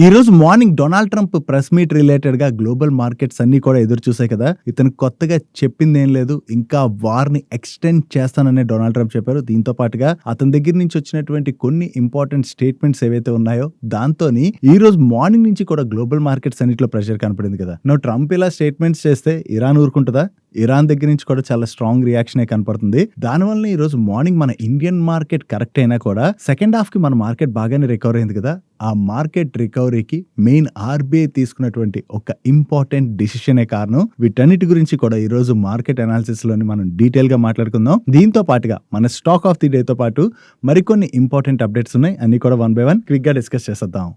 ఈ రోజు morning Donald Trump press meet related గా గ్లోబల్ మార్కెట్స్ అన్ని కూడా ఎదురు చూసాయి కదా. ఇతను కొత్తగా చెప్పింది ఏం లేదు, ఇంకా వార్ ని ఎక్స్టెండ్ చేస్తానని డొనాల్డ్ ట్రంప్ చెప్పారు. దీంతో పాటుగా అతని దగ్గర నుంచి వచ్చినటువంటి కొన్ని ఇంపార్టెంట్ స్టేట్మెంట్స్ ఏవైతే ఉన్నాయో దాంతోని ఈ రోజు మార్నింగ్ నుంచి కూడా గ్లోబల్ మార్కెట్స్ అన్నిట్లో ప్రెషర్ కనపడింది కదా. నువ్వు ట్రంప్ ఇలా స్టేట్మెంట్స్ చేస్తే ఇరాన్ ఊరుకుంటుందా? ఇరాన్ దగ్గర నుంచి కూడా చాలా స్ట్రాంగ్ రియాక్షనే కనపడుతుంది. దానివల్ల ఈ రోజు మార్నింగ్ మన ఇండియన్ మార్కెట్ కరెక్ట్ అయినా కూడా సెకండ్ హాఫ్ కి మన మార్కెట్ బాగానే రికవర్ అయింది కదా. ఆ మార్కెట్ రికవరీకి మెయిన్ ఆర్బీఐ తీసుకున్నటువంటి ఒక ఇంపార్టెంట్ డిసిషనే కారణం. వీటన్నిటి గురించి కూడా ఈ రోజు మార్కెట్ అనాలిసిస్ లోని మనం డీటెయిల్ గా మాట్లాడుకుందాం. దీంతో పాటుగా మన స్టాక్ ఆఫ్ ది డే తో పాటు మరికొన్ని ఇంపార్టెంట్ అప్డేట్స్ ఉన్నాయి, అన్ని కూడా వన్ బై వన్ క్విక్ గా డిస్కస్ చేసేద్దాం.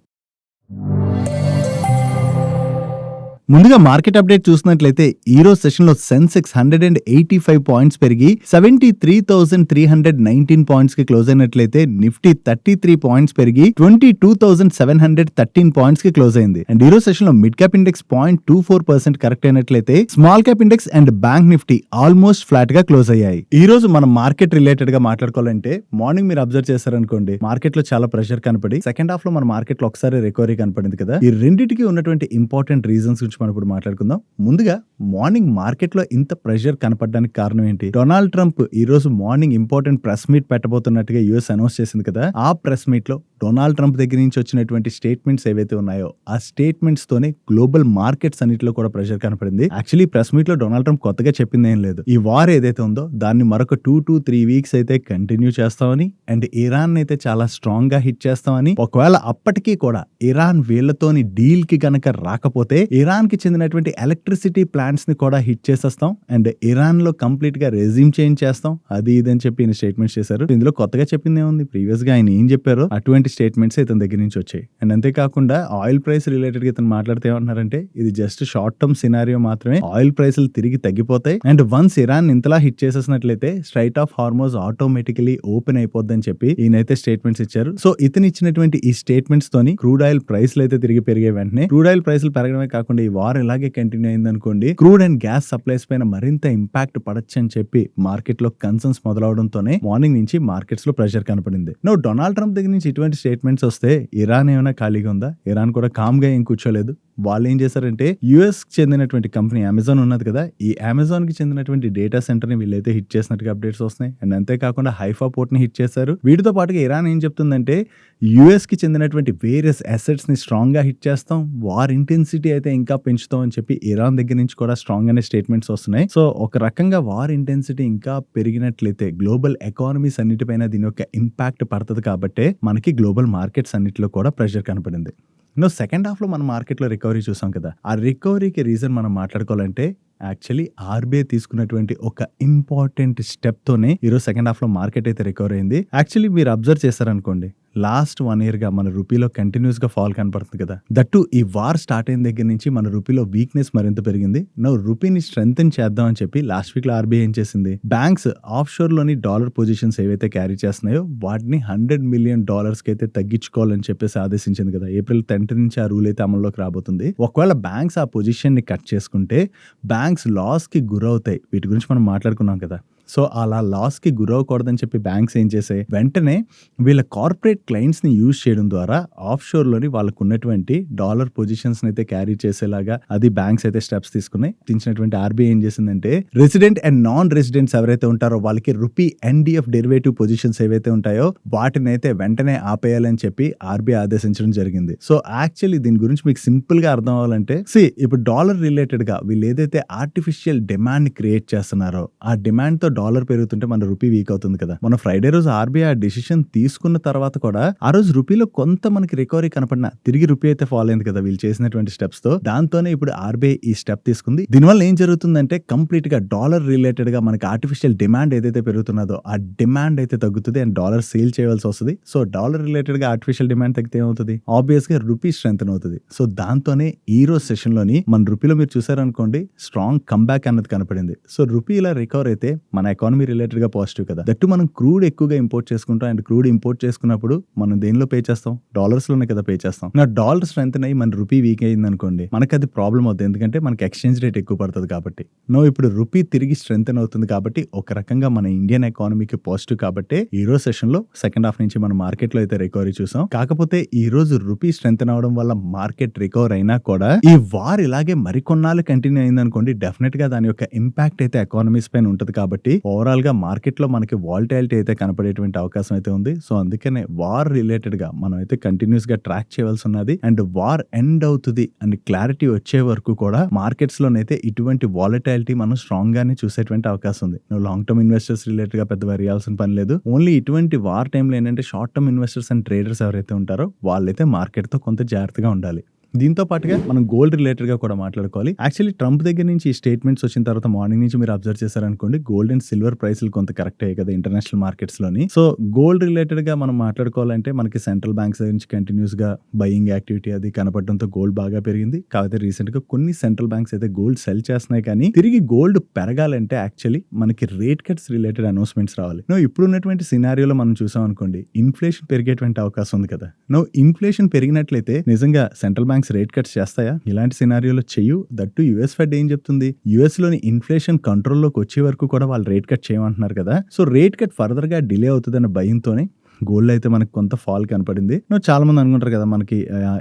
ముందుగా మార్కెట్ అప్డేట్ చూసినట్లయితే ఈ రోజు సెషన్ లో సెన్సెక్స్ 185 పాయింట్స్ పెరిగి 73,319 పాయింట్స్ కి క్లోజ్ అయినట్లయితే నిఫ్టీ 33 పాయింట్స్ పెరిగి 22,713 పాయింట్స్ కి క్లోజ్ అయింది. అండ్ ఈ రోజు సెషన్ లో మిడ్ క్యాప్ ఇండెక్స్ 0.24% కరెక్ట్ అయినట్లయితే small cap index and bank Nifty almost flat గా క్లోజ్ అయ్యాయి. ఈ రోజు మనం మార్కెట్ రిలేటెడ్ గా మాట్లాడుకోవాలంటే మార్నింగ్ మీరు అబ్జర్వ్ చేశారనుకోండి, మార్కెట్ లో చాలా ప్రెషర్ కనపడి సెకండ్ హాఫ్ లో మన మార్కెట్ లో ఒకసారి రికవరీ కనపడింది కదా. ఈ రెండింటికి ఉన్నటువంటి ఇంపార్టెంట్ రీజన్స్ మనం ఇప్పుడు మాట్లాడుకుందాం. ముందుగా మార్నింగ్ మార్కెట్ లో ఇంత ప్రెషర్ కనపడడానికి కారణం ఏంటి? డొనాల్డ్ ట్రంప్ ఈ రోజు మార్నింగ్ ఇంపార్టెంట్ ప్రెస్ మీట్ పెట్టబోతున్నట్టుగా యుఎస్ అనౌన్స్ చేసింది కదా. ఆ ప్రెస్ మీట్ లో డొనాల్డ్ ట్రంప్ దగ్గర నుంచి వచ్చినటువంటి స్టేట్మెంట్స్ ఏవైతే ఉన్నాయో ఆ స్టేట్మెంట్స్ తోనే గ్లోబల్ మార్కెట్స్ అన్నిటిలో కూడా ప్రెషర్ కనపడింది. యాక్చువల్లీ ప్రెస్ మీట్ లో డొనాల్డ్ ట్రంప్ కొత్తగా చెప్పింది ఏం లేదు. ఈ వార్ ఏదైతే ఉందో దాన్ని మరొక 2 to 3 వీక్స్ అయితే కంటిన్యూ చేస్తామని, అండ్ ఇరాన్ అయితే చాలా స్ట్రాంగ్ గా హిట్ చేస్తామని, ఒకవేళ అప్పటికీ కూడా ఇరాన్ వీళ్లతోని డీల్ కి గనక రాకపోతే ఇరాన్ కి చెందినటువంటి ఎలక్ట్రిసిటీ ప్లాంట్స్ ని కూడా హిట్ చేసేస్తాం అండ్ ఇరాన్ లో కంప్లీట్ గా రెజ్యూమ్ చేంజ్ చేస్తాం, అది ఇదని చెప్పి ఈయన స్టేట్మెంట్స్ చేశారు. ఇందులో కొత్తగా చెప్పింది ఏముంది? ప్రీవియస్ గా ఆయన ఏం చెప్పారో అటువంటి స్టేట్మెంట్స్ ఇతని దగ్గర నుంచి వచ్చాయి. అండ్ అంతేకాకుండా ఆయిల్ ప్రైస్ రిలేటెడ్ గా ఇతను మాట్లాడితే ఏమంటున్నారంటే ఇది జస్ట్ షార్ట్ టర్మ్ సినారియో మాత్రమే, ఆయిల్ ప్రైసులు తిరిగి తగ్గిపోతాయి అండ్ వన్స్ ఇరాన్ ఇంతలా హిట్ చేసేసినట్లయితే strait of Hormuz automatically open అయిపోద్దని చెప్పి ఈయనైతే స్టేట్మెంట్స్ ఇచ్చారు. సో ఇతను ఇచ్చినటువంటి ఈ స్టేట్మెంట్స్ తోని క్రూడ్ ఆయిల్ ప్రైస్లు అయితే తిరిగి పెరిగే వెంటనే క్రూడ్ ఆయిల్ ప్రైసులు పెరగడమే కాకుండా ఈ వార్ ఇలాగే కంటిన్యూ అయింది అనుకోండి, క్రూడ్ అండ్ గ్యాస్ సప్లైస్ పైన మరింత ఇంపాక్ట్ పడచ్చు అని చెప్పి మార్కెట్ లో కన్సర్న్స్ మొదలవడంతోనే మార్నింగ్ నుంచి మార్కెట్స్ లో ప్రెషర్ కనపడింది. నువ్వు డొనాల్డ్ ట్రంప్ దగ్గర నుంచి ఇటువంటి స్టేట్మెంట్స్ వస్తే ఇరాన్ ఏమైనా ఖాళీగా ఉందా? ఇరాన్ కూడా కామ్ గా ఏం కూర్చోలేదు. వాళ్ళు ఏం చేశారంటే యుఎస్ కి చెందినటువంటి కంపెనీ అమెజాన్ ఉన్నది కదా, ఈ అమెజాన్ కి చెందినటువంటి డేటా సెంటర్ ని వీళ్ళైతే హిట్ చేసినట్టుగా అప్డేట్స్ వస్తున్నాయి. అండ్ అంతేకాకుండా హైఫా పోర్ట్ ని హిట్ చేశారు. వీటితో పాటుగా ఇరాన్ ఏం చెప్తుందంటే యుఎస్ కి చెందినటువంటి వేరియస్ అసెట్స్ ని స్ట్రాంగ్ గా హిట్ చేస్తాం, వార్ ఇంటెన్సిటీ అయితే ఇంకా పెంచుతాం అని చెప్పి ఇరాన్ దగ్గర నుంచి కూడా స్ట్రాంగ్ అనే స్టేట్మెంట్స్ వస్తున్నాయి. సో ఒక రకంగా వార్ ఇంటెన్సిటీ ఇంకా పెరిగినట్లయితే గ్లోబల్ ఎకానమీస్ అన్నిటిపైన దీని యొక్క ఇంపాక్ట్ పడుతుంది కాబట్టి మనకి గ్లోబల్ మార్కెట్స్ అన్నిటిలో కూడా ప్రెషర్ కనపడింది. సెకండ్ హాఫ్ లో మన మార్కెట్ లో రికవరీ చూసాం కదా. ఆ రికవరీకి రీజన్ మనం మాట్లాడుకోవాలంటే యాక్చువల్లీ ఆర్బీఐ తీసుకున్నటువంటి ఒక ఇంపార్టెంట్ స్టెప్ తోనే ఈరోజు సెకండ్ హాఫ్ లో మార్కెట్ అయితే రికవర్ అయింది. యాక్చువల్లీ మీరు అబ్జర్వ్ చేశారనుకోండి, లాస్ట్ 1 year గా మన రూపీలో కంటిన్యూస్ గా ఫాల్ కనపడుతుంది కదా. దట్టు ఈ వార్ స్టార్ట్ అయిన దగ్గర నుంచి మన రూపీలో వీక్నెస్ మరింత పెరిగింది. రూపీని స్ట్రెంథెన్ చేద్దాం అని చెప్పి లాస్ట్ వీక్ లో ఆర్బీఐ ఏం చేసింది, బ్యాంక్స్ ఆఫ్ షోర్ లోని డాలర్ పొజిషన్స్ ఏవైతే క్యారీ చేస్తున్నాయో వాటిని $100 million కి అయితే తగ్గించుకోవాలని చెప్పేసి ఆదేశించింది కదా. April 10th నుంచి ఆ రూల్ అయితే అమల్లోకి రాబోతుంది. ఒకవేళ బ్యాంక్స్ ఆ పొజిషన్ ని కట్ చేసుకుంటే బ్యాంక్స్ లాస్ కి గురవుతాయి. వీటి గురించి మనం మాట్లాడుకున్నాం కదా. సో అలా లాస్ కి గురవకూడదని చెప్పి బ్యాంక్స్ ఏం చేసాయి, వెంటనే వీళ్ళ కార్పొరేట్ క్లయింట్స్ ని యూజ్ చేయడం ద్వారా ఆఫ్ షోర్ లోని వాళ్ళకు ఉన్నటువంటి డాలర్ పొజిషన్స్ అయితే క్యారీ చేసేలాగా అది బ్యాంక్స్ అయితే స్టెప్స్ తీసుకున్నాయి. ఇచ్చినటువంటి ఆర్బీఐ ఏం చేసిందంటే రెసిడెంట్ అండ్ నాన్ రెసిడెంట్స్ ఎవరైతే ఉంటారో వాళ్ళకి రూపీ ఎన్డిఎఫ్ డెరివేటివ్ పొజిషన్స్ ఏవైతే ఉంటాయో వాటిని అయితే వెంటనే ఆపేయాలని చెప్పి ఆర్బీఐ ఆదేశించడం జరిగింది. సో యాక్చువల్లీ దీని గురించి మీకు సింపుల్ గా అర్థం అవ్వాలంటే ఇప్పుడు డాలర్ రిలేటెడ్ గా వీళ్ళు ఏదైతే ఆర్టిఫిషియల్ డిమాండ్ క్రియేట్ చేస్తున్నారో ఆ డిమాండ్ తో డాలర్ పెరుగుతుంటే మన రూపీ వీక్ అవుతుంది కదా. మన ఫ్రైడే రోజు ఆర్బీఐ డిసిషన్ తీసుకున్న తర్వాత కూడా ఆ రోజు రూపీలో కొంత మనకి రికవరీ కనపడినా తిరిగి రూపీ అయితే ఫాల్ అయింది కదా వీళ్ళు చేసినటువంటి స్టెప్స్ తో. దాంతోనే ఇప్పుడు ఆర్బీఐ ఈ స్టెప్ తీసుకుంది. దీనివల్ల ఏం జరుగుతుందంటే కంప్లీట్ గా డాలర్ రిలేటెడ్ గా మనకి ఆర్టిఫిషియల్ డిమాండ్ ఏదైతే పెరుగుతున్నదో ఆ డిమాండ్ అయితే తగ్గుతుంది అండ్ డాలర్ సేల్ చేయవలసి వస్తుంది. సో డాలర్ రిలేటెడ్ గా ఆర్టిఫిషియల్ డిమాండ్ తగ్గితే ఏమవుతుంది, ఆబ్వియస్ గా రూపీ స్ట్రెంథెన్ అవుతుంది. సో దాంతోనే ఈ రోజు సెషన్ లోని మన రూపీలో మీరు చూసారనుకోండి స్ట్రాంగ్ కంబ్యాక్ అన్నది కనపడింది. సో రూపీ ఇలా రికవర్ అయితే మన మన ఎకానమీ రిలేటెడ్ గా పాజిటివ్ కదా. దట్టు మనం క్రూడ్ ఎక్కువగా ఇంపోర్ట్ చేసుకుంటాం అండ్ క్రూడ్ ఇంపోర్ట్ చేసుకున్నప్పుడు మనం దేనిలో పే చేస్తాం, డాలర్స్ లోనే కదా పే చేస్తాం. నా డాలర్ స్ట్రెంత్ అయ్యి మన రూపీ వీక్ అయింది అనుకోండి, మనకి అది ప్రాబ్లం అవుతుంది, ఎందుకంటే మనకి ఎక్స్చేంజ్ రేట్ ఎక్కువ పడుతుంది కాబట్టి. ఇప్పుడు రూపీ తిరిగి స్ట్రెంత్ అవుతుంది కాబట్టి ఒక రకంగా మన ఇండియన్ ఎకానమీకి పాజిటివ్ కాబట్టి ఈ రోజు సెషన్ లో సెకండ్ హాఫ్ నుంచి మన మార్కెట్ లో అయితే రికవరీ చూసాం. కాకపోతే ఈ రోజు రూపీ స్ట్రెంత్ అవడం వల్ల మార్కెట్ రికవర్ అయినా కూడా ఈ వార్ ఇలాగే మరికొన్నాళ్ళు కంటిన్యూ అయింది అనుకోండి, డెఫినెట్ గా దాని యొక్క ఇంపాక్ట్ అయితే ఎకానమీస్ పైన ఉంటుంది. కాబట్టి ఓవరాల్ గా మార్కెట్ లో మనకి వాలటాలిటీ అయితే కనపడేటువంటి అవకాశం అయితే ఉంది. సో అందుకనే వార్ రిలేటెడ్ గా మనం అయితే కంటిన్యూస్ గా ట్రాక్ చేయవలసి ఉన్నది. అండ్ వార్ ఎండ్ అవుతుంది అండ్ క్లారిటీ వచ్చే వరకు కూడా మార్కెట్స్ లోనైతే ఇటువంటి వాలటాలిటీ మనం స్ట్రాంగ్ గానే చూసేటువంటి అవకాశం ఉంది. లాంగ్ టర్మ్ ఇన్వెస్టర్స్ రిలేటెడ్ గా పెద్ద వేయాల్సిన పని లేదు. ఓన్లీ ఇటువంటి వార్ టైంలో ఏంటంటే short term investors and traders ఎవరైతే ఉంటారో వాళ్ళైతే మార్కెట్ తో కొంత జాగ్రత్తగా ఉండాలి. దీంతో పాటుగా మనం గోల్డ్ రిలేటెడ్ గా కూడా మాట్లాడుకోవాలి. యాక్చువల్లీ ట్రంప్ దగ్గర నుంచి ఈ స్టేట్మెంట్స్ వచ్చిన తర్వాత మార్నింగ్ నుంచి మీరు అబ్జర్వ్ చేశారనుకోండి, గోల్డ్ అండ్ సిల్వర్ ప్రైస్లు కొంత కరెక్ట్ అయ్యాయి కదా ఇంటర్నేషనల్ మార్కెట్స్ లోని. సో గోల్డ్ రిలేటెడ్ గా మనం మాట్లాడుకోవాలంటే మనకి సెంట్రల్ బ్యాంక్స్ నుంచి కంటిన్యూస్ గా బయింగ్ యాక్టివిటీ అది కనపడడంతో గోల్డ్ బాగా పెరిగింది. కాకపోతే రీసెంట్ గా కొన్ని సెంట్రల్ బ్యాంక్స్ అయితే గోల్డ్ సెల్ చేస్తున్నాయి. కానీ తిరిగి గోల్డ్ పెరగాలంటే యాక్చువల్లీ మనకి రేట్ కట్స్ రిలేటెడ్ అనౌన్స్మెంట్స్ రావాలి. ఇప్పుడు ఉన్నటువంటి సినారియోలో మనం చూసాం అనుకోండి, ఇన్ఫ్లేషన్ పెరిగేటువంటి అవకాశం ఉంది కదా. ఇన్ఫ్లేషన్ పెరిగినట్లయితే నిజంగా సెంట్రల్ బ్యాంక్స్ రేట్ కట్స్ చేస్తాయా? ఇలాంటి సినారియోలో చెయ్యు. దట్టు యుఎస్ ఫెడ్ ఏం చెప్తుంది, యుఎస్ లోని ఇన్ఫ్లేషన్ కంట్రోల్లోకి వచ్చే వరకు కూడా వాళ్ళు రేట్ కట్ చేయమంటున్నారు కదా. సో రేట్ కట్ ఫర్దర్ గా డిలే అవుతుందన్న భయంతోనే గోల్డ్ అయితే మనకు కొంత ఫాల్ కనపడింది. చాలా మంది అనుకుంటారు కదా మనకి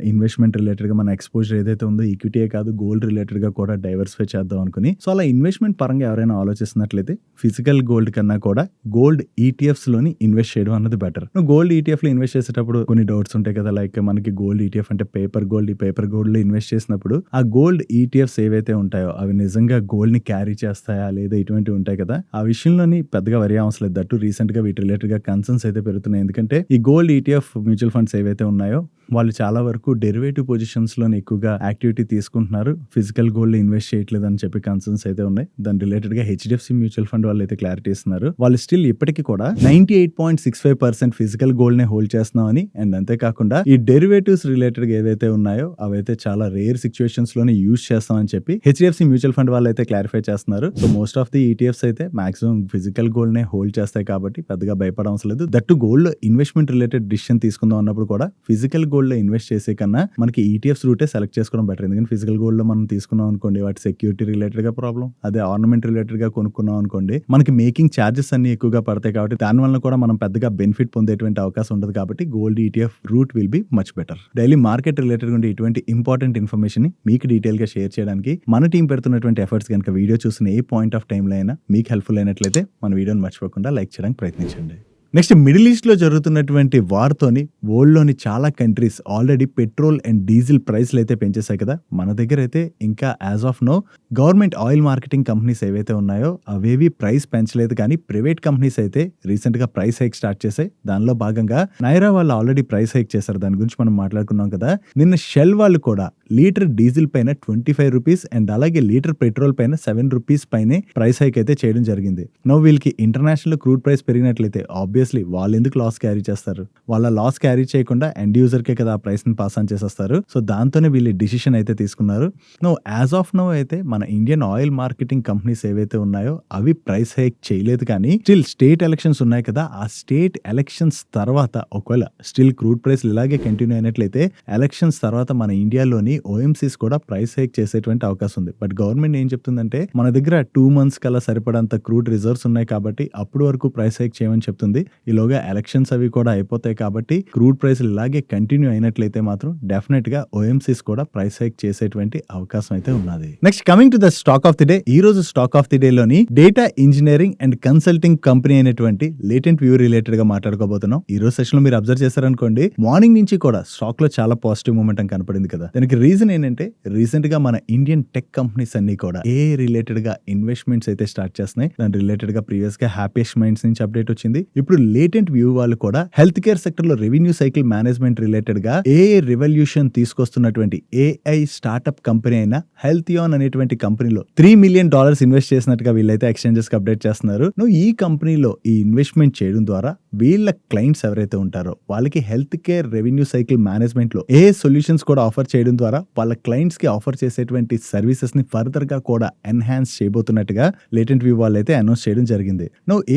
ఇన్వెస్ట్మెంట్ రిలేటెడ్ గా మన ఎక్స్పోజర్ ఏదైతే ఉందో ఈక్విటీయే కాదు గోల్డ్ రిలేటెడ్ గా కూడా డైవర్సిఫై చేద్దాం అనుకుని. సో అలా ఇన్వెస్ట్మెంట్ పరంగా ఎవరైనా ఆలోచిస్తున్నట్లయితే ఫిజికల్ గోల్డ్ కన్నా కూడా గోల్డ్ ఈటీఎఫ్స్ లోని ఇన్వెస్ట్ చేయడం అన్నది బెటర్. గోల్డ్ ఈటీఎఫ్ లో ఇన్వెస్ట్ చేసేటప్పుడు కొన్ని డౌట్స్ ఉంటాయి కదా, లైక్ మనకి గోల్డ్ ఈటీఎఫ్ అంటే పేపర్ గోల్డ్. ఈ పేపర్ గోల్డ్ లో ఇన్వెస్ట్ చేసినప్పుడు ఆ గోల్డ్ ఈటీఎఫ్స్ ఏవైతే ఉంటాయో అవి నిజంగా గోల్డ్ ని క్యారీ చేస్తాయా లేదా ఇటువంటివి ఉంటాయి కదా, ఆ విషయంలోని పెద్దగా వరి అవసరం లేదు. దట్టు రీసెంట్ గా వీటి రిలేటెడ్ గా కన్సర్న్స్ అయితే పెరుగుతున్నాయి. ఎందుకంటే ఈ గోల్డ్ ఈటీఎఫ్ మ్యూచువల్ ఫండ్స్ ఏవైతే ఉన్నాయో వాళ్ళు చాలా వరకు డెరివేటివ్ పొజిషన్స్ లోనే ఎక్కువగా యాక్టివిటీ తీసుకుంటున్నారు, ఫిజికల్ గోల్డ్ ఇన్వెస్ట్ చేయట్లేదు అని చెప్పి కన్సర్న్స్ అయితే ఉన్నాయి. దాని రిలేటెడ్ గా హెచ్డిఎఫ్సి మ్యూచువల్ ఫండ్ వాళ్ళు అయితే క్లారిటీ ఇస్తున్నారు. వాళ్ళు స్టిల్ ఇప్పటికీ కూడా 98.65% ఫిజికల్ గోల్డ్ నే హోల్డ్ చేస్తున్నామని, అండ్ అంతేకాకుండా ఈ డెరివేటివ్స్ రిలేటెడ్ గా ఏవైతే ఉన్నాయో అవైతే చాలా రేర్ సిచ్యువేషన్స్ లోనే యూజ్ చేస్తామని చెప్పి హెచ్డిఎఫ్సి మ్యూచువల్ ఫండ్ వాళ్ళు అయితే క్లారిఫై చేస్తున్నారు. So most of the ETFs అయితే మాక్సిమం ఫిజికల్ గోల్డ్ నే హోల్డ్ చేస్తాయి కాబట్టి పెద్దగా భయపడవలసిన లేదు. That gold investment related decision తీసుకుందాం అన్నప్పుడు కూడా ఫిజికల్ గోల్డ్ లో ఇన్వెస్ట్ చేసే కన్నా మనకి ఈటీఎఫ్స్ రూటే సెలెక్ట్ చేసుకోవడం బెటర్. ఎందుకంటే ఫిజికల్ గోల్డ్ లో మనం తీసుకున్నాం అనుకోండి, వాటి సెక్యూరిటీ రిలేటెడ్ గా ప్రాబ్లం, అదే ఆర్నమెంట్ రిలేటెడ్ గా కొనుక్కున్నాం అనుకోండి మనకి మేకింగ్ ఛార్జెస్ అన్ని ఎక్కువగా పడతాయి. కాబట్టి దాని వల్ల కూడా మనం పెద్దగా బెనిఫిట్ పొందేటువంటి అవకాశం ఉండదు. కాబట్టి gold ETF route will be much better. Daily market related ఉండే ఇటువంటి ఇంపార్టెంట్ ఇన్ఫర్మేషన్ ని మీకు డీటెయిల్ గా షేర్ చేయడానికి మన టీం పెడుతున్నటువంటి ఎఫర్ట్స్ కనుక వీడియో చూసిన ఏ పాయింట్ ఆఫ్ టైం లో అయినా మీకు హెల్ప్ఫుల్ అయినట్లయితే మన వీడియోని మర్చిపోకుండా లైక్ చేయడానికి ప్రయత్నించండి. నెక్స్ట్ మిడిల్ ఈస్ట్ లో జరుగుతున్నటువంటి వార్తోని వరల్డ్ లోని చాలా countries already petrol and diesel ప్రైస్లు అయితే పెంచేశాయి కదా. మన దగ్గర అయితే ఇంకా as of no government oil marketing companies ఏవైతే ఉన్నాయో అవేవి ప్రైస్ పెంచలేదు. కానీ ప్రైవేట్ కంపెనీస్ అయితే రీసెంట్ గా ప్రైస్ హైక్ స్టార్ట్ చేశాయి. దానిలో భాగంగా నైరా వాళ్ళు ఆల్రెడీ ప్రైస్ హైక్ చేశారు, దాని గురించి మనం మాట్లాడుకున్నాం కదా. నిన్న షెల్ వాళ్ళు కూడా లీటర్ డీజిల్ పైన 25 రూపీస్ అండ్ అలాగే లీటర్ పెట్రోల్ పైన 7 రూపీస్ పైనే ప్రైస్ హైక్ అయితే చేయడం జరిగింది. నో వీళ్ళకి ఇంటర్నేషనల్ క్రూడ్ ప్రైస్ పెరిగినట్లయితే ఆబ్వియస్లీ వాళ్ళు ఎందుకు లాస్ క్యారీ చేస్తారు, వాళ్ళ లాస్ క్యారీ చేయకుండా ఎండ్ యూజర్ కే కదా ఆ ప్రైస్ ని పాస్ ఆన్ చేసేస్తారు. సో దాంతోనే వీళ్ళు డిసిషన్ అయితే తీసుకున్నారు. నో యాజ్ ఆఫ్ నో అయితే మన ఇండియన్ ఆయిల్ మార్కెటింగ్ కంపెనీస్ ఏవైతే ఉన్నాయో అవి ప్రైస్ హైక్ చేయలేదు. కానీ స్టిల్ స్టేట్ ఎలక్షన్స్ ఉన్నాయి కదా, ఆ స్టేట్ ఎలక్షన్స్ తర్వాత ఒకవేళ స్టిల్ క్రూడ్ ప్రైస్ ఇలాగే కంటిన్యూ అయినట్లయితే ఎలక్షన్స్ తర్వాత మన ఇండియాలోని ఓఎంసీస్ కూడా ప్రైస్ హైక్ చేసేటువంటి అవకాశం ఉంది. బట్ గవర్నమెంట్ ఏం చెప్తుందంటే మన దగ్గర 2 months కల్లా సరిపడంత క్రూడ్ రిజర్వ్స్ ఉన్నాయి కాబట్టి అప్పుడు వరకు ప్రైస్ హైక్ చేయమని చెప్తుంది. ఈలోగా ఎలక్షన్స్ అవి కూడా అయిపోతాయి కాబట్టి క్రూడ్ ప్రైస్ ఇలాగే కంటిన్యూ అయినట్లయితే మాత్రం డెఫినెట్ గా ఓఎంసీస్ కూడా ప్రైస్ హైక్ చేసేటువంటి అవకాశం అయితే ఉన్నది. Next coming to the stock of the day. ఈ రోజు స్టాక్ ఆఫ్ ది డే లోని data engineering and consulting company అయినటువంటి లేటెంట్ వ్యూ రిలేటెడ్ గా మాట్లాడుకోబోతున్నాం. ఈ రోజు సెషన్ లో మీరు అబ్జర్వ్ చేశారనుకోండి, మార్నింగ్ నుంచి కూడా స్టాక్ లో చాలా పాజిటివ్ మూమెంట్ కనపడింది కదా. దానికి రీజన్ ఏంటంటే రీసెంట్ గా మన ఇండియన్ టెక్ కంపెనీస్ అన్ని కూడా ఏ రిలేటెడ్ గా ఇన్వెస్ట్మెంట్స్ అయితే స్టార్ట్ చేస్తున్నాయి. దాని రిలేటెడ్ గా ప్రీవియస్ గా హ్యాపీయెస్ట్ మైండ్స్ నుంచి అప్డేట్ వచ్చింది. ఇప్పుడు లేటెంట్ వ్యూ వాళ్ళు కూడా హెల్త్ కేర్ సెక్టర్ లో రెవెన్యూ సైకిల్ మేనేజ్మెంట్ రిలేటెడ్ గా ఏ రెవల్యూషన్ తీసుకొస్తున్నటువంటి ఏఐ స్టార్ట్అప్ కంపెనీ అయిన హెల్తియాన్ అనేటువంటి కంపెనీలో $3 million ఇన్వెస్ట్ చేసినట్టుగా వీళ్ళైతే ఎక్స్చేంజెస్ కి అప్డేట్ చేస్తున్నారు. ఈ కంపెనీలో ఈ ఇన్వెస్ట్మెంట్ చేయడం ద్వారా వీళ్ళ క్లయింట్స్ ఎవరైతే ఉంటారో వాళ్ళకి health care revenue cycle management లో ఏ సొల్యూషన్స్ కూడా ఆఫర్ చేయడం ద్వారా వాళ్ళ క్లయింట్స్ కి ఆఫర్ చేసేటువంటి సర్వీసెస్ ని ఫర్దర్ గా కూడా ఎన్హాన్స్ చేయబోతున్నట్టుగా లేటెంట్ వ్యూ వాళ్ళు అయితే అనౌన్స్ చేయడం జరిగింది.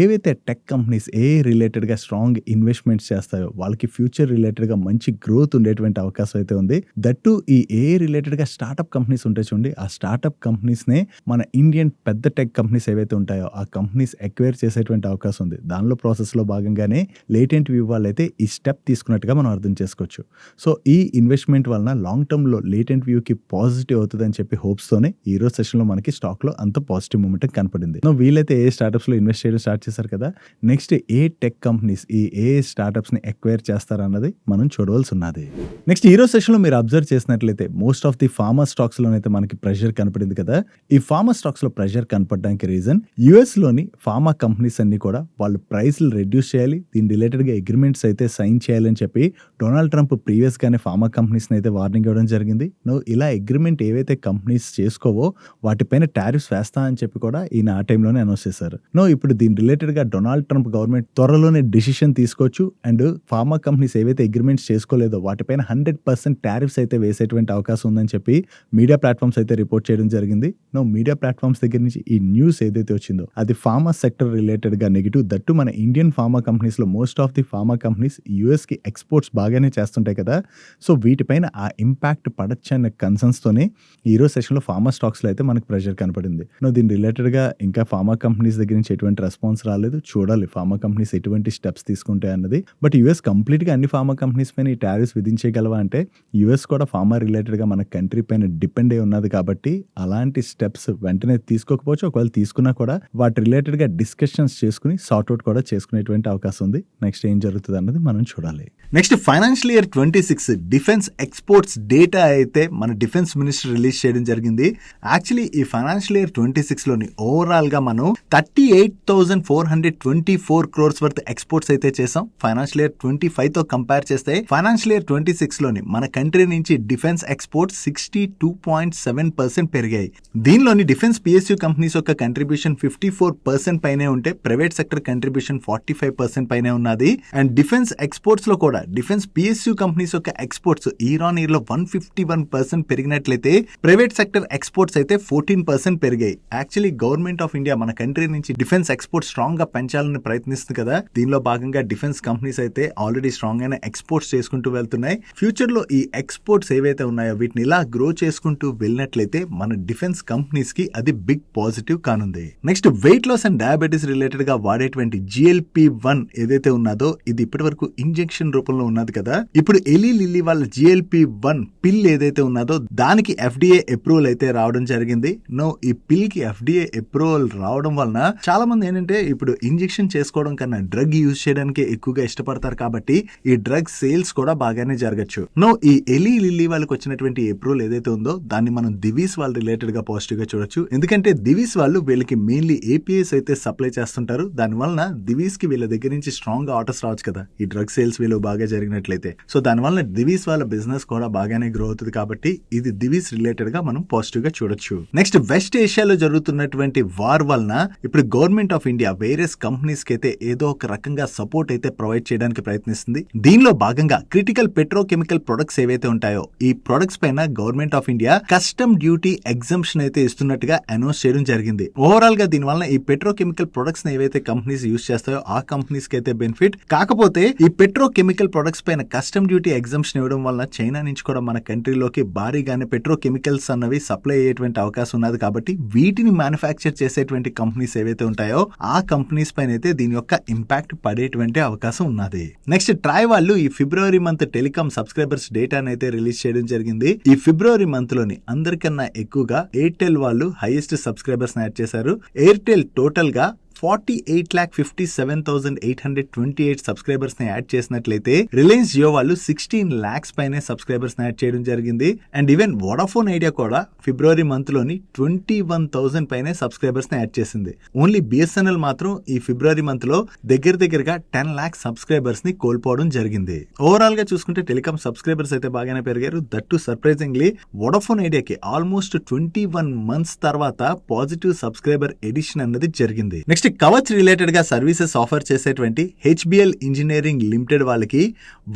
ఏవైతే టెక్ కంపెనీస్ ఏ రిలేటెడ్ గా స్ట్రాంగ్ ఇన్వెస్ట్మెంట్స్ చేస్తాయో వాళ్ళకి ఫ్యూచర్ రిలేటెడ్ గా మంచి గ్రోత్ ఉండేటువంటి అవకాశం అయితే ఉంది. దట్టు ఈ ఏ రిలేటెడ్ గా స్టార్ట్అప్ కంపెనీస్ ఉంటాయి చూడండి, ఆ స్టార్ట్అప్ కంపెనీస్ నే మన ఇండియన్ పెద్ద టెక్ కంపెనీస్ ఏవైతే ఉంటాయో ఆ కంపెనీస్ ఎక్వైర్ చేసేటువంటి అవకాశం ఉంది. దానిలో ప్రాసెస్ లో భాగంగానే లేటెంట్ వ్యూ వాళ్ళు అయితే ఈ స్టెప్ తీసుకున్నట్టుగా మనం అర్థం చేసుకోవచ్చు. సో ఈ ఇన్వెస్ట్మెంట్ వలన లాంగ్ టర్మ్ లో లేటెంట్ వ్యూ కి పాజిటివ్ అవుతుంది అని చెప్పి హోప్స్ తోనే ఈ రోజు సెషన్ లో మనకి స్టాక్ లో అంత పాజిటివ్ మూమెంట్ కనపడింది. వీళ్ళైతే ఏ స్టార్ట్అప్స్ లో ఇన్వెస్ట్ చేయడం స్టార్ట్ చేశారు కదా, నెక్స్ట్ ఏ టెక్ కంపెనీస్ ఈ ఏ స్టార్ట్అప్స్ ని ఎక్వైర్ చేస్తారన్నది మనం చూడవలసి ఉన్నది. నెక్స్ట్ ఈ రోజు సెషన్ లో మీరు అబ్జర్వ్ చేసినట్లయితే most of the pharma stocks లోనైతే మనకి ప్రెషర్ కనపడింది కదా. ఈ ఫార్మా స్టాక్స్ లో ప్రెషర్ కనపడడానికి రీజన్ యుఎస్ లోని ఫార్మా కంపెనీస్ అన్ని కూడా వాళ్ళు ప్రైస్లు రెడ్యూస్ చేయాలి, దీని రిలేటెడ్ గా అగ్రిమెంట్స్ అయితే సైన్ చేయాలని చెప్పి డొనాల్డ్ ట్రంప్ ప్రీవియస్ గానే ఫార్మా కంపెనీస్ అయితే వార్నింగ్ ఇవ్వడం జరిగింది. ఇలా అగ్రిమెంట్ ఏవైతే కంపెనీస్ చేసుకోవో వాటిపైన టారిఫ్స్ వేస్తా అని చెప్పి కూడా ఈయన ఆ టైంలోనే అనౌన్స్ చేశారు. ఇప్పుడు దీని రిలేటెడ్ గా డొనాల్డ్ ట్రంప్ గవర్నమెంట్ త్వరలోనే డిసిషన్ తీసుకోవచ్చు అండ్ ఫార్మా కంపెనీస్ ఏవైతే అగ్రిమెంట్స్ చేసుకోలేదో వాటిపైన 100% టారిఫ్స్ అయితే వేసేటువంటి అవకాశం ఉందని చెప్పి మీడియా ప్లాట్ఫామ్స్ అయితే రిపోర్ట్ చేయడం జరిగింది. మీడియా ప్లాట్ఫామ్స్ దగ్గర నుంచి ఈ న్యూస్ ఏదైతే వచ్చిందో అది ఫార్మా సెక్టర్ రిలేటెడ్ గా నెగిటివ్. దట్టు మన ఇండియన్ ఫార్మా కంపెనీస్ లో most of the pharma companies US కి ఎక్స్పోర్ట్స్ బాగానే చేస్తుంటాయి కదా. సో వీటిపైన ఆ ఇంపాక్ట్ పడచ్చు అనే కన్సర్న్స్ తోనే ఈ రోజు సెషన్ లో ఫార్మా స్టాక్స్ లో అయితే మనకు ప్రెషర్ కనపడింది. దీని రిలేటెడ్ గా ఇంకా ఫార్మా కంపెనీస్ దగ్గర నుంచి ఎటువంటి రెస్పాన్స్ రాలేదు. చూడాలి ఫార్మా కంపెనీస్ ఎటువంటి స్టెప్స్ తీసుకుంటాయి అన్నది. బట్ యుఎస్ కంప్లీట్ గా అన్ని ఫార్మా కంపెనీస్ పైన ఈ టారిఫ్స్ విధించగలవా అంటే యుఎస్ కూడా ఫార్మా రిలేటెడ్ గా మన కంట్రీ పైన డిపెండ్ అయి ఉన్నది కాబట్టి అలాంటి స్టెప్స్ వెంటనే తీసుకోకపోవచ్చు. ఒకవేళ తీసుకున్నా కూడా వాటి రిలేటెడ్ గా డిస్కషన్స్ చేసుకుని సార్ట్అవుట్ కూడా చేసుకునేటువంటి అవకాశం ఉంది. నెక్స్ట్ ఏం జరుగుతుంది అన్నది మనం చూడాలి. Next financial year 26 defence exports data అయితే మన డిఫెన్స్ మినిస్టర్ రిలీజ్ చేయడం జరిగింది. యాక్చువల్లీ ఈ ఫైనాన్షియల్ ఇయర్ 26 లోని ఓవరాల్ గా మనం 38,424 crores వర్త్ ఎక్స్పోర్ట్స్ అయితే చేసాం. ఫైనాన్షియల్ ఇయర్ 25 తో కంపేర్ చేస్తే ఫైనాన్షియల్ ఇయర్ 26 లోని మన కంట్రీ నుంచి డిఫెన్స్ ఎక్స్పోర్ట్స్ 62.7% పెరిగాయి. దీనిలోని డిఫెన్స్ పిఎస్యూ కంపెనీస్ యొక్క కంట్రిబ్యూషన్ 54% పైనే ఉంటే ప్రైవేట్ సెక్టర్ కంట్రిబ్యూషన్ 45% పైనే ఉన్నది. అండ్ డిఫెన్స్ ఎక్స్పోర్ట్స్ లో కూడా డిఫెన్స్ పిఎస్యూ కంపెనీస్ యొక్క ఎక్స్పోర్ట్స్ ఇయర్ ఆన్ ఇయర్ లో 151% పెరిగినట్లయితే ప్రైవేట్ సెక్టర్ ఎక్స్పోర్ట్స్ అయితే 14% పెరిగాయి. యాక్చువల్లీ గవర్నమెంట్ ఆఫ్ ఇండియా మన కంట్రీ నుంచి డిఫెన్స్ ఎక్స్పోర్ట్ స్ట్రాంగ్ గా పెంచాలని ప్రయత్నిస్తుంది కదా. దీనిలో భాగంగా డిఫెన్స్ కంపెనీస్ అయితే ఆల్రెడీ స్ట్రాంగ్ అయిన ఎక్స్పోర్ట్స్ చేసుకుంటూ వెళ్తున్నాయి. ఫ్యూచర్ లో ఈ ఎక్స్పోర్ట్స్ ఏవైతే ఉన్నాయో వీటిని ఇలా గ్రో చేసుకుంటూ వెళ్ళినట్లయితే మన డిఫెన్స్ కంపెనీస్ కి అది బిగ్ పాజిటివ్ కానుంది. Next weight loss and diabetes related గా వాడేటువంటి GLP-1 ఏదైతే ఉన్నదో ఇది ఇప్పటి వరకు ఇంజెక్షన్ రూపంలో ఉన్నది కదా. ఇప్పుడు ఎలీ లిల్లీ వాళ్ళ GLP-1 పిల్ ఏదైతే ఉన్నదో దానికి FDA అప్రూవల్ అయితే రావడం జరిగింది. ఈ పిల్ కి FDA అప్రూవల్ రావడం వలన చాలా మంది ఏంటంటే ఇప్పుడు ఇంజెక్షన్ చేసుకోవడం కన్నా డ్రగ్ యూజ్ చేయడానికి ఎక్కువగా ఇష్టపడతారు కాబట్టి ఈ డ్రగ్ సేల్స్ కూడా బాగానే జరగచ్చు. ఈ ఎలీ లిల్లీ వాళ్ళకి వచ్చినటువంటి అప్రూవల్ ఏదైతే ఉందో దాన్ని మనం దివీస్ వాళ్ళ రిలేటెడ్ గా పాజిటివ్ గా చూడొచ్చు. ఎందుకంటే దివీస్ వాళ్ళు వీళ్ళకి మెయిన్లీ APIs అయితే సప్లై చేస్తుంటారు. దాని వలన దివీస్ కి వీళ్ళ దగ్గర నుంచి స్ట్రాంగ్ ఆర్డర్స్ రావచ్చు కదా ఈ డ్రగ్ సేల్స్ వీళ్ళు బాగా జరిగినట్లయితే. సో దాని వలన దివీస్ వాళ్ళ బిజినెస్ కూడా బాగానే గ్రో అవుతుంది కాబట్టి ఇది దివీస్ రిలేటెడ్ గా మనం పాజిటివ్ గా చూడొచ్చు. నెక్స్ట్ వెస్ట్ ఏషియాలో జరుగుతున్నటువంటి వార్ వలన ఇప్పుడు government of India various companies కి అయితే ఏదో ఒక రకంగా సపోర్ట్ అయితే ప్రొవైడ్ చేయడానికి ప్రయత్నిస్తుంది. దీనిలో భాగంగా క్రిటికల్ పెట్రోకెమికల్ ప్రొడక్ట్స్ ఏవైతే ఉంటాయో ఈ ప్రొడక్ట్స్ పైన government of India custom duty exemption అయితే ఇస్తున్నట్టుగా అనౌన్స్ చేయడం జరిగింది. ఓవరాల్ గా దీని వలన ఈ పెట్రోకెమికల్ ప్రొడక్ట్స్ ఏవైతే కంపెనీస్ యూజ్ చేస్తాయో ఆ కంపెనీస్ కి అయితే బెనిఫిట్. కాకపోతే ఈ పెట్రోకెమికల్ ప్రొడక్ట్స్ పైన కస్టమ్ డ్యూటీ ఎగ్జంప్షన్ ఇవ్వడం వలన చైనా నుంచి కూడా మన కంట్రీలోకి భారీగానే పెట్రోకెమికల్స్ అన్నవి సప్లై అయ్యేటువంటి అవకాశం ఉన్నది కాబట్టి వీటిని మ్యానుఫ్యాక్చర్ చేసేటువంటి కంపెనీస్ ఏవైతే ఉంటాయో ఆ కంపెనీస్ పైన అయితే దీని యొక్క ఇంపాక్ట్ పడేటువంటి అవకాశం ఉన్నది. నెక్స్ట్ ట్రై వాళ్ళు ఈ ఫిబ్రవరి మంత్ టెలికాం సబ్స్క్రైబర్స్ డేటాను అయితే రిలీజ్ చేయడం జరిగింది. ఈ ఫిబ్రవరి మంత్ లోని అందరికన్నా ఎక్కువగా ఎయిర్టెల్ వాళ్ళు హైయెస్ట్ సబ్స్క్రైబర్స్ యాడ్ చేశారు. ఎయిర్టెల్ టోటల్ గా 48,57,828 సబ్స్క్రైబర్స్ ని యాడ్ చేసినట్లయితే రిలయన్స్ జియో వాళ్ళు 16 lakhs పైనే సబ్స్క్రైబర్స్ ని యాడ్ చేయడం జరిగింది. అండ్ ఈవెన్ వోడాఫోన్ ఐడియా కూడా ఫిబ్రవరి మంత్ లోని 21,000 పైనే సబ్స్క్రైబర్స్ ని యాడ్ చేసింది. ఓన్లీ BSNL మాత్రం ఈ ఫిబ్రవరి మంత్ లో దగ్గరగా 10 lakhs సబ్స్క్రైబర్స్ ని కోల్పోవడం జరిగింది. ఓవరాల్ గా చూసుకుంటే టెలికాం సబ్స్క్రైబర్స్ అయితే బాగానే పెరిగారు. దట్టు సర్ప్రైజింగ్లీ వోడాఫోన్ ఐడియాకి ఆల్మోస్ట్ 21 months తర్వాత పాజిటివ్ సబ్స్క్రైబర్ ఎడిషన్ అన్నది జరిగింది. నెక్స్ట్ నెక్స్ట్ కవచ్ రిలేటెడ్ గా సర్వీసెస్ ఆఫర్ చేసేటువంటి HBL ఇంజనీరింగ్ లిమిటెడ్ వాళ్ళకి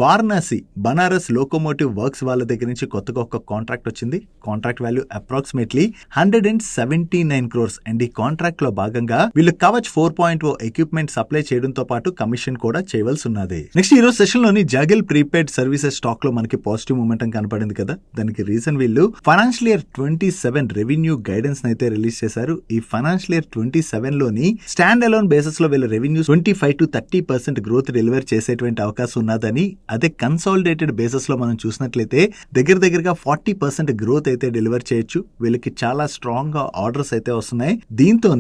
వారణాసి బనారస్ లోకోమోటివ్ వర్క్స్ వాళ్ళ దగ్గర నుంచి కొత్తగా ఒక కాంట్రాక్ట్ వచ్చింది. Contract value approximately 179 crores and ఈ కాంట్రాక్ట్ లో భాగంగా వీళ్ళు కవచ్ 4.0 ఎక్విప్మెంట్ సప్లై చేయడంతో పాటు కమిషన్ కూడా చేయవలసి ఉన్నది. నెక్స్ట్ ఈ రోజు సెషన్ లోని జగిల్ ప్రీపెయిడ్ సర్వీసెస్ స్టాక్ లో మనకి పాజిటివ్ మూమెంటం కనపడింది కదా. దానికి రీజన్ వీళ్ళు ఫైనాన్షియల్ ఇయర్ 27 రెవెన్యూ గైడెన్స్ అయితే రిలీజ్ చేశారు. ఈ ఫైనాన్షియల్ ఇయర్ 27 లోని స్టాండ్ అలోన్ బేసిస్ లో వీళ్ళ రెవెన్యూ 25 to 30% గ్రోత్ డెలివర్ చేసేటువంటి అవకాశం ఉన్నదని, అదే కన్సాలిడేటెడ్ బేసిస్ లో మనం చూసినట్లయితే దగ్గరగా 40% గ్రోత్ అయితే డెలివర్ చేయొచ్చు. వీళ్ళకి చాలా స్ట్రాంగ్ గా ఆర్డర్స్ అయితే వస్తున్నాయి. దీంతో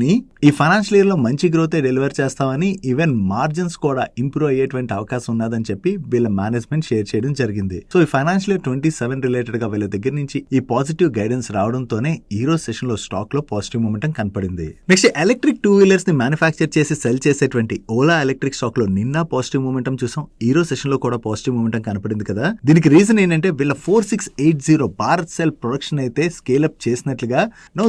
ఈ ఫైనాన్షియల్ ఇయర్ లో మంచి గ్రోత్ డెలివర్ చేస్తామని, ఈవెన్ మార్జిన్స్ కూడా ఇంప్రూవ్ అయ్యేటువంటి అవకాశం ఉన్నదని చెప్పి వీళ్ళ మేనేజ్మెంట్ షేర్ చేయడం జరిగింది. సో ఈ ఫైనాన్షియల్ ఇయర్ 27 రిలేటెడ్ గా వీళ్ళ దగ్గర నుంచి ఈ పాజిటివ్ గైడెన్స్ రావడంతోనే ఈ రోజు సెషన్ లో స్టాక్ లో పాజిటివ్ మూమెంటం కనపడింది. నెక్స్ట్ ఎలక్ట్రిక్ 2 వీలర్స్ ని మ్యానుఫ్యాక్చర్ చేసి సెల్ చేసేటువంటి ఓలా ఎలక్ట్రిక్ స్టాక్ లో నిన్న పాజిటివ్ మూమెంటం చూసాం. ఈ రోజు సెషన్ లో కూడా పాజిటివ్ మూమెంటం కనపడింది కదా. దీనికి రీజన్ ఏంటంటే వీళ్ళ 4680 భారత్ సెల్ ప్రొడక్షన్ అయితే స్కేల్ అప్ చేసినట్లుగా.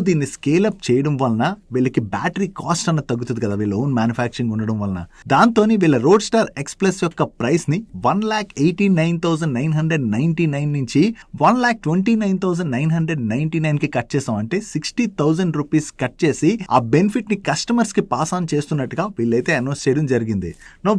దీన్ని స్కేల్ అప్ చేయడం వలన వీళ్ళకి బ్యాటరీ కాస్ట్ అన్న తగ్గుతుంది కదా, వీళ్ళ ఓన్ మ్యానుఫ్యాక్చరింగ్ ఉండడం వలన. దాంతో వీళ్ళ రోడ్ స్టార్ ఎక్స్ప్రెస్ యొక్క ప్రైస్ ని 1,89,999 నుంచి 1,29,999 కి కట్ చేసాం. అంటే 60,000 రూపీస్ కట్ చేసి ఆ బెనిఫిట్ ని కస్టమర్స్ కి పాస్ ఆన్ చేస్తున్నట్టుగా వీళ్ళైతే అనౌన్స్ చేయడం జరిగింది.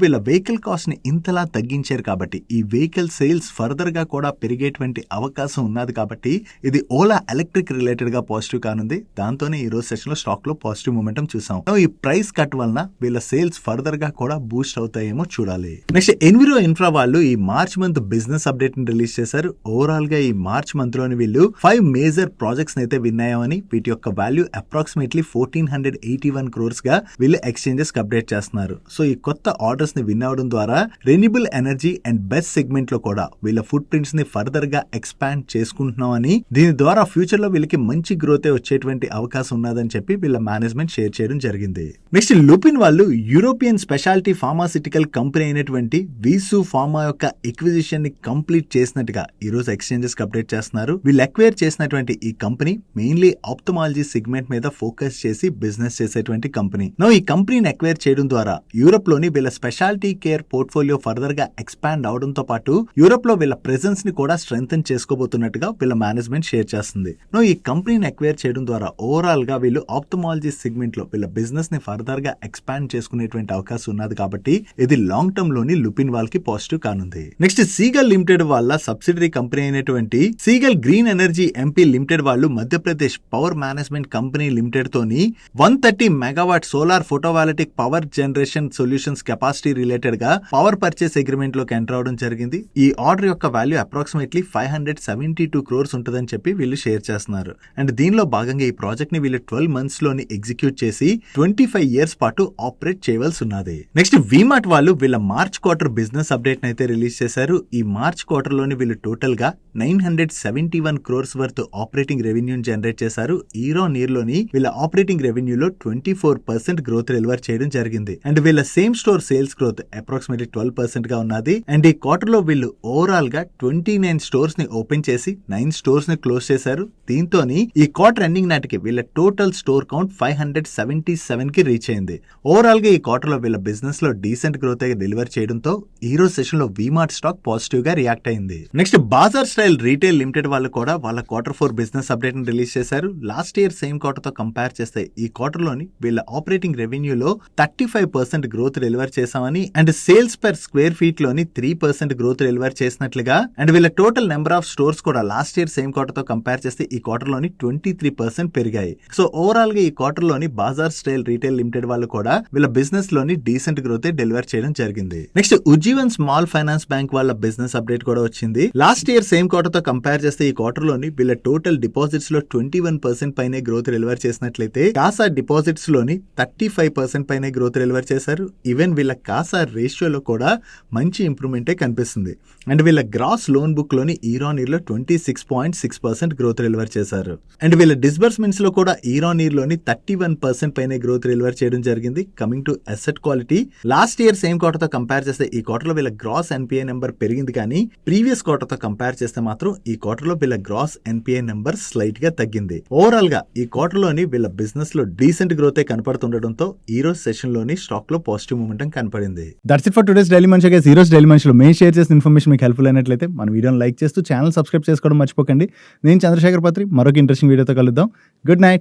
వీళ్ళ వెహికల్ కాస్ట్ ని ఇంతలా తగ్గించారు కాబట్టి ఈ వెహికల్ సేల్స్ ఫర్దర్ గా కూడా పెరిగేటువంటి అవకాశం ఉన్నది. కాబట్టి ఇది ఓలా ఎలక్ట్రిక్ రిలేటెడ్ గా పాజిటివ్ కానుంది. దాంతోనే ఈ రోజు సెషన్ లో స్టాక్ లో పాజిటివ్ మూమెంటం చూసాం. ఈ ప్రైస్ కట్ వలన వీళ్ళ సేల్స్ ఫర్దర్ గా కూడా బూస్ట్ అవుతాయేమో చూడాలి. నెక్స్ట్ ఎన్విరో ఇన్ఫ్రా వాళ్ళు ఈ మార్చ్ మంత్ బిజినెస్ అప్డేట్ ని రిలీజ్ చేశారు. ఓవరాల్ గా ఈ మార్చ్ మంత్ లోని వీళ్ళు 5 మేజర్ ప్రాజెక్ట్స్ అయితే విన్ అయ్యామని, వీటి యొక్క వాల్యూ అప్రాక్సిమేట్లీ 1481 crores గా వీళ్ళు ఎక్స్చేంజెస్ కి అప్డేట్ చేస్తున్నారు. సో ఈ కొత్త ఆర్డర్స్ ని విన్ అవడం ద్వారా renewable energy and best segment లో కూడా వీళ్ళ ఫుట్ ప్రింట్స్ ని ఫర్దర్ గా ఎక్స్పాండ్ చేసుకుంటున్నామని, దీని ద్వారా ఫ్యూచర్ లో వీళ్ళకి మంచి గ్రోత్ వచ్చేటువంటి అవకాశం ఉన్నదని చెప్పి వీళ్ళ మేనేజ్మెంట్ షేర్ చేయడం జరిగింది. నెక్స్ట్ లుపిన్ వాళ్ళు యూరోపియన్ స్పెషాలిటీ ఫార్మాసిటికల్ కంపెనీ అయినటువంటి వీసు ఫార్మా యొక్క ఎక్విజిషన్ ని కంప్లీట్ చేసినట్టుగా ఈ రోజు ఎక్స్చేంజెస్ కి అప్డేట్ చేస్తున్నారు. వీళ్ళు ఎక్వైర్ చేసినటువంటి ఈ కంపెనీ మెయిన్లీ ఆప్థమాలజీ సెగ్మెంట్ మీద ఫోకస్ చేసి బిజినెస్ చేసేటువంటి కంపెనీ. ఈ కంపెనీని ఎక్వైర్ చేయడం ద్వారా యూరోప్ లోని వీళ్ళ స్పెషాలిటీ కేర్ పోర్ట్ఫోలియో ఫర్దర్ గా ఎక్స్పాండ్ అవడంతో పాటు యూరోప్ లో వీళ్ళ ప్రెజెన్స్ ని కూడా స్ట్రెంథెన్ చేసుకోబోతున్నట్టుగా వీళ్ళ మేనేజ్మెంట్ షేర్ చేస్తుంది. ఈ కంపెనీని ఎక్వైర్ చేయడం ద్వారా ఓవరాల్ గా వీళ్ళు ఆప్థమాలజీ సెగ్మెంట్ లో వీళ్ళ బిజినెస్ ని ఫర్దర్ గా ఎక్స్పాండ్ చేసుకునేటువంటి అవకాశం ఉన్నది. కాబట్టి ఇది లాంగ్ టర్మ్ లోని లుపిన్ వాళ్ళకి పాజిటివ్ కానుంది. నెక్స్ట్ సీగల్ లిమిటెడ్ వాళ్ళ సబ్సిడరీ కంపెనీ అయినటువంటి Seagull green energy M P limited వాళ్ళు Madhya Pradesh power management company limited తోని 130 megawatt solar photovoltaic power generation solutions capacity related గా పవర్ పర్చేస్ అగ్రిమెంట్ లోకి ఎంటర్ అవడం జరిగింది. ఈ ఆర్డర్ యొక్క వాల్యూ అప్రాక్సిమేట్లీ 572 crores ఉంటుందని చెప్పి వీళ్ళు షేర్ చేస్తున్నారు. అండ్ దీనిలో భాగంగా ఈ ప్రాజెక్ట్ ని వీళ్ళు 12 months లోని ఎగ్జిక్యూట్ చేసి 25 years పాటు ఆపరేట్ చేయవలసి ఉన్నది. నెక్స్ట్ వీమార్ట్ వాళ్ళు వీళ్ళ మార్చ్ క్వార్టర్ బిజినెస్ అప్డేట్ అయితే రిలీజ్ చేశారు. ఈ మార్చ్ క్వార్టర్ లోని వీళ్ళు టోటల్ గా 971 crores worth operating revenue generate చేశారు. ఇయర్ లోని వీళ్ళ ఆపరేటింగ్ రెవెన్యూలో 24% గ్రోత్ డెలివర్ చేయడం జరిగింది. అండ్ వీళ్ళ same store sales growth approximately 12% గా ఉన్నది. అండ్ ఈ క్వార్టర్ లో వీళ్ళు ఓవరాల్ గా 29 స్టోర్స్ ని ఓపెన్ చేసి 9 స్టోర్స్ ని క్లోజ్ చేశారు. దీంతో ఈ క్వార్టర్ ఎండింగ్ నాటికి వీళ్ళ టోటల్ స్టోర్ కౌంట్ 577 కి రీచ్ అయింది. ఓవరాల్ గా ఈ క్వార్టర్ లో వీళ్ళ బిజినెస్ లో డీసెంట్ గ్రోత్ డెలివర్ చేయడంతో ఈ రోజు సెషన్ లో వీమార్ట్ స్టాక్ పాజిటివ్ గా రియాక్ట్ అయింది. నెక్స్ట్ బాజార్ స్టైల్ రీటైల్ లిమిటెడ్ వాళ్ళు కూడా వాళ్ళ Q4 బిజినెస్ అప్డేట్ ని రిలీజ్ చేశారు. లాస్ట్ ఇయర్ సేమ్ క్వార్టర్ తో కంపేర్ చేస్తే ఈ క్వార్టర్ లోని వీళ్ళ ఆపరేటింగ్ రెవెన్యూలో 35% గ్రోత్ డెలివర్ చేశామని, and sales per square feet లోని 3% గ్రోత్ డెలివర్ చేసినట్లుగా, అండ్ వీళ్ళ టోటల్ నెంబర్ ఆఫ్ స్టోర్స్ కూడా లాస్ట్ ఇయర్ సేమ్ క్వార్టర్ తో కంపేర్ చేస్తే ఈ క్వార్టర్ లోని 23% పెరిగాయి. సో ఓవరాల్ గా ఈ క్వార్టర్ లోని బాజార్ స్టైల్ రీటైల్ లిమిటెడ్ వాళ్ళు కూడా వీళ్ళ బిజినెస్ లోని డీసెంట్ గ్రోత్ డెలివర్ చేయడం జరిగింది. Next Ujjivan small finance bank వాళ్ళ బిజినెస్ అప్డేట్ కూడా వచ్చింది. లాస్ట్ ఇయర్ సేమ్ క్వార్టర్ తో కంపేర్ చేస్తే ఈ క్వార్టర్ లోని వీళ్ళ టోటల్ డిపాజిట్స్ లో 21% పైనే గ్రోత్ డెలివర్ చేసినట్లయితే కాసా డిపాజిట్స్ లోని 35% పైనే గ్రోత్ డెలివర్ చేశారు. ఈవెన్ వీళ్ళ కాసా రేషియోలో కూడా మంచి ఇంప్రూవ్మెంటే కనిపిస్తుంది. అండ్ వీళ్ళ గ్రాస్ లోన్ బుక్ లోని ఇయర్ లో 26.6% గ్రోత్ డెలివర్ డెలివర్ చేశారు. అండ్ వీళ్ళ డిస్బర్స్మెంట్స్ లో కూడా ఇయర్ ఆన్ ఇయర్ లోని 31% పైన గ్రోత్ డెలివర్ చేయడం జరిగింది. Coming to asset quality, last year same quarter తో కంపేర్ చేస్తే ఈ క్వార్టర్ లో వీళ్ళ గ్రాస్ ఎన్పిఏ నెంబర్ పెరిగింది, కానీ ప్రీవియస్ క్వార్టర్ తో కంపేర్ చేస్తే మాత్రం ఈ క్వార్టర్ లో వీళ్ళ గ్రాస్ ఎన్పిఏ నెంబర్ స్లైట్ గా తగ్గింది. ఓవరాల్ గా ఈ క్వార్టర్ లోని వీళ్ళ బిజినెస్ లో డీసెంట్ గ్రోత్ కనపడుతుండటంతో ఈ రోజు సెషన్ లోని స్టాక్ లో పాజిటివ్ మూమెంటం కనపడింది. That's it for today's daily munch. ఈ రోజు డైలీ మంచ్ లో మేము షేర్ చేసిన ఇన్ఫర్మేషన్ మీకు హెల్ప్ఫుల్ అయినట్లయితే మన వీడియోని లైక్ చేస్తూ ఛానల్ సబ్స్క్రైబ్ చేసుకోవడం మర్చిపోకండి. నేను చంద్రశేఖర్ పత్రి, మరొక ఇంట్రెస్టింగ్ వీడియోతో కలుద్దాం. Good night.